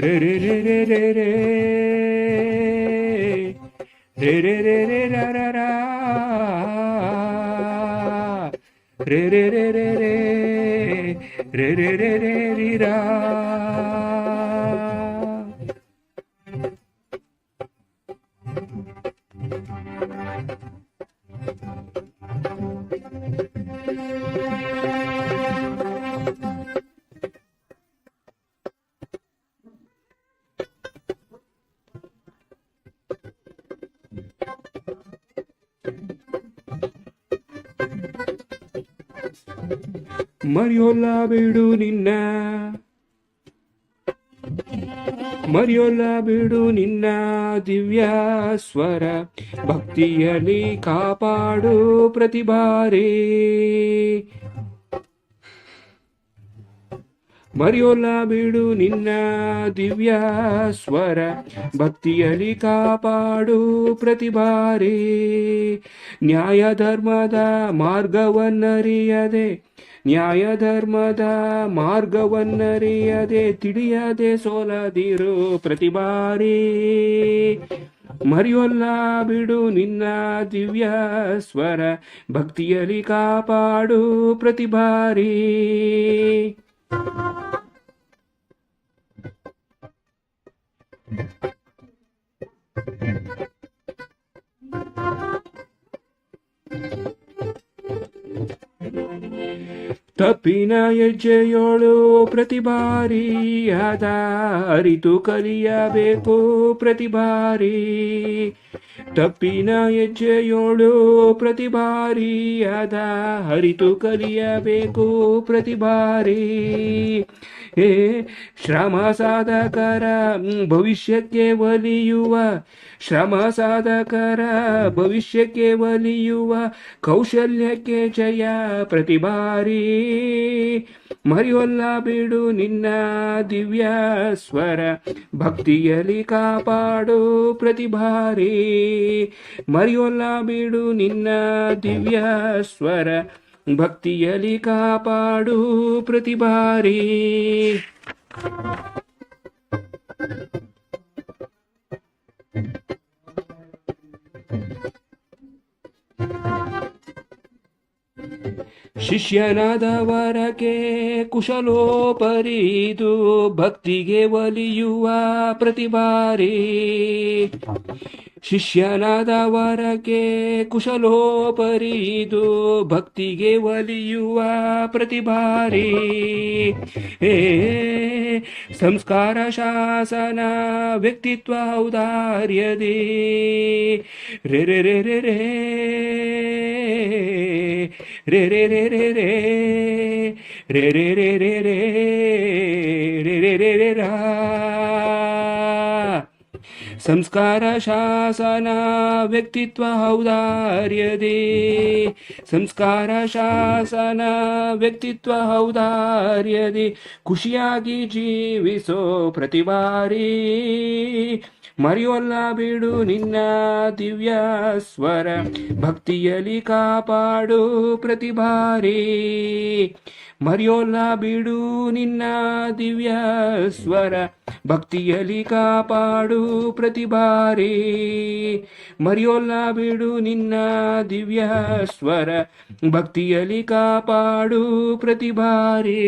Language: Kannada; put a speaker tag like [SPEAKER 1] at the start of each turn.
[SPEAKER 1] re re re re re re re re re re ra ra ra re re re re re re re re re ri ra. ಮರೆಯೋಲ್ಲ ಬಿಡು ನಿನ್ನ, ಮರೆಯೋಲ್ಲ ಬಿಡು ನಿನ್ನ ದಿವ್ಯ ಸ್ವರ, ಭಕ್ತಿಯಲ್ಲಿ ಕಾಪಾಡು ಪ್ರತಿಬಾರಿ. ಮರೆಯೋಲ್ಲ ಬಿಡು ನಿನ್ನ ದಿವ್ಯ ಸ್ವರ, ಭಕ್ತಿಯಲ್ಲಿ ಕಾಪಾಡು ಪ್ರತಿಬಾರಿ. ನ್ಯಾಯ ಧರ್ಮದ ಮಾರ್ಗವನ್ನರಿಯದೆ, ನ್ಯಾಯ ಧರ್ಮದ ಮಾರ್ಗವನ್ನರಿಯದೆ, ತಿಳಿಯದೆ ಸೋಲದಿರು ಪ್ರತಿಬಾರಿ. ಮರೆಯೋಲ್ಲ ಬಿಡು ನಿನ್ನ ದಿವ್ಯ ಸ್ವರ, ಭಕ್ತಿಯಲ್ಲಿ ಕಾಪಾಡು ಪ್ರತಿಬಾರಿ. ತಪ್ಪಿನ ಹೆಜ್ಜೆಯೋಳು ಪ್ರತಿಬಾರಿ, ಅದ ಅರಿತು ಕಲಿಯಬೇಕು ಪ್ರತಿಬಾರಿ. ತಪ್ಪಿನ ಹೆಜ್ಜೆಯೋಳು ಪ್ರತಿಬಾರಿ, ಅದ ಅರಿತು ಕಲಿಯಬೇಕು ಪ್ರತಿಬಾರಿ. ಶ್ರಮ ಸಾಧಕರ ಭವಿಷ್ಯಕ್ಕೆ ಒಲಿಯುವ, ಶ್ರಮ ಸಾಧಕರ ಭವಿಷ್ಯಕ್ಕೆ ಒಲಿಯುವ ಕೌಶಲ್ಯಕ್ಕೆ ಜಯ ಪ್ರತಿಬಾರಿ. ಮರೆಯೋಲ್ಲ ಬಿಡು ನಿನ್ನ ದಿವ್ಯ ಸ್ವರ, ಭಕ್ತಿಯಲ್ಲಿ ಕಾಪಾಡು ಪ್ರತಿಬಾರಿ. ಮರೆಯೋಲ್ಲ ಬಿಡು ನಿನ್ನ ದಿವ್ಯ ಸ್ವರ, ಭಕ್ತಿಯಲ್ಲಿ ಕಾಪಾಡು ಪ್ರತಿಬಾರಿ. ಶಿಷ್ಯನಾದವರಕ್ಕೆ ಕುಶಲೋಪರಿದು, ಭಕ್ತಿಗೆ ಒಲಿಯುವ ಪ್ರತಿಬಾರಿ. ಶಿಷ್ಯನಾದವರಕ್ಕೆ ಕುಶಲೋಪರಿದು, ಭಕ್ತಿಗೆ ಒಲಿಯುವ ಪ್ರತಿಬಾರಿ. ಸಂಸ್ಕಾರ ಶಾಸನ ವ್ಯಕ್ತಿತ್ವ ಔದಾರ್ಯದಿ, ರೇ ರೇ ರೇ ರೇ ರೇ ರೇ ರೇ ರೇ ರೇ ರೇ ರೇ ರೇ ರೇ ರೇ ರೇ ರೇ ರೇ ರೇ ರೇ ರಾ. ಸಂಸ್ಕಾರ ಶಾಸನ ವ್ಯಕ್ತಿತ್ವ ಔದಾರ್ಯದಿ, ಸಂಸ್ಕಾರ ಶಾಸನ ವ್ಯಕ್ತಿತ್ವ ಔದಾರ್ಯದಿ, ಖುಷಿಯಾಗಿ ಜೀವಿಸೋ ಪ್ರತಿಬಾರಿ. ಮರೆಯೋಲ್ಲ ಬಿಡು ನಿನ್ನ ದಿವ್ಯ ಸ್ವರ, ಭಕ್ತಿಯಲ್ಲಿ ಕಾಪಾಡು ಪ್ರತಿಬಾರಿ. ಮರೆಯೋಲ್ಲ ಬಿಡು ನಿನ್ನ ದಿವ್ಯ ಸ್ವರ, ಭಕ್ತಿಯಲ್ಲಿ ಕಾಪಾಡು ಪ್ರತಿಬಾರಿ. ಮರೆಯೋಲ್ಲ ಬಿಡು ನಿನ್ನ ದಿವ್ಯ ಸ್ವರ, ಭಕ್ತಿಯಲ್ಲಿ ಕಾಪಾಡು ಪ್ರತಿಬಾರಿ.